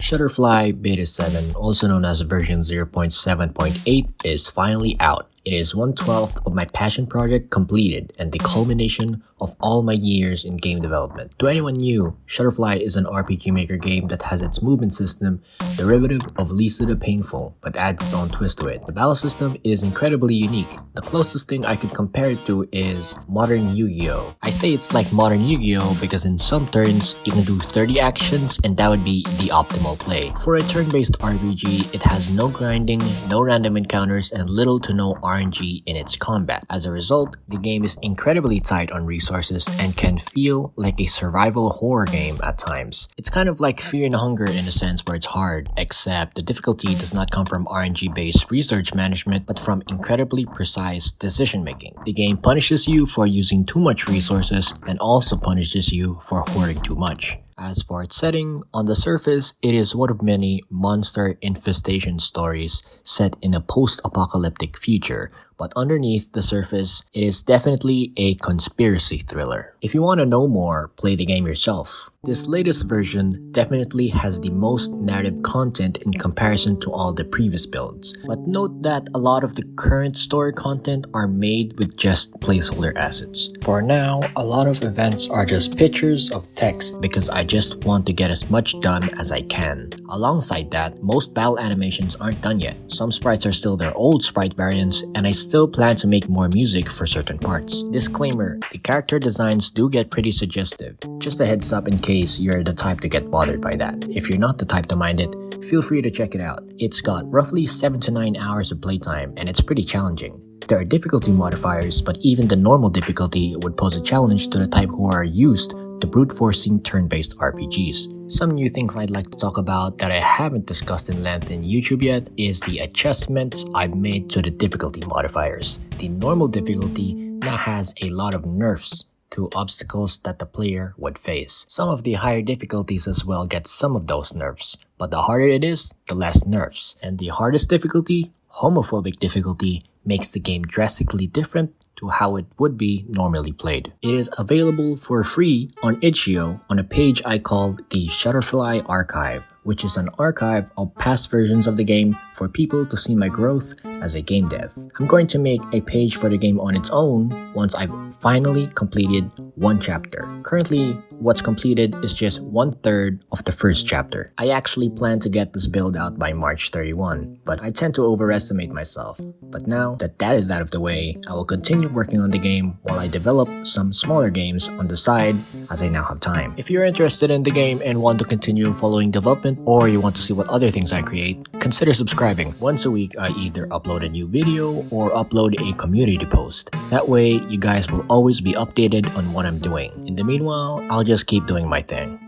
Shutterfly Beta 7, also known as version 0.7.8, is finally out. It is 1/12 of my passion project completed and the culmination of all my years in game development. To anyone new, Shutterfly is an RPG Maker game that has its movement system derivative of Least to the Painful, but adds its own twist to it. The battle system is incredibly unique. The closest thing I could compare it to is modern Yu-Gi-Oh! I say it's like modern Yu-Gi-Oh! Because in some turns, you can do 30 actions and that would be the optimal play. For a turn-based RPG, it has no grinding, no random encounters, and little to no RNG in its combat. As a result, the game is incredibly tight on resources and can feel like a survival horror game at times. It's kind of like Fear and Hunger in a sense where it's hard, except the difficulty does not come from RNG-based research management but from incredibly precise decision making. The game punishes you for using too much resources and also punishes you for hoarding too much. As for its setting, on the surface, it is one of many monster infestation stories set in a post-apocalyptic future, but underneath the surface, it is definitely a conspiracy thriller. If you want to know more, play the game yourself. This latest version definitely has the most narrative content in comparison to all the previous builds, but note that a lot of the current story content are made with just placeholder assets. For now, a lot of events are just pictures of text because I just want to get as much done as I can. Alongside that, most battle animations aren't done yet. Some sprites are still their old sprite variants, and I still plan to make more music for certain parts. Disclaimer, the character designs do get pretty suggestive. Just a heads up in case you're the type to get bothered by that. If you're not the type to mind it, feel free to check it out. It's got roughly 7 to 9 hours of playtime and it's pretty challenging. There are difficulty modifiers, but even the normal difficulty would pose a challenge to the type who are used to brute forcing turn-based RPGs. Some new things I'd like to talk about that I haven't discussed in length in YouTube yet is the adjustments I've made to the difficulty modifiers. The normal difficulty now has a lot of nerfs to obstacles that the player would face. Some of the higher difficulties as well get some of those nerfs, but the harder it is, the less nerfs. And the hardest difficulty, homophobic difficulty, makes the game drastically different to how it would be normally played. It is available for free on itch.io on a page I call the Shutterfly Archive, which is an archive of past versions of the game for people to see my growth as a game dev. I'm going to make a page for the game on its own once I've finally completed one chapter. Currently, what's completed is just 1/3 of the first chapter. I actually plan to get this build out by March 31, but I tend to overestimate myself. But now that that is out of the way, I will continue working on the game while I develop some smaller games on the side as I now have time. If you're interested in the game and want to continue following development, or you want to see what other things I create, consider subscribing. Once a week, I either upload a new video or upload a community post. That way, you guys will always be updated on what I'm doing. In the meanwhile, I'll just keep doing my thing.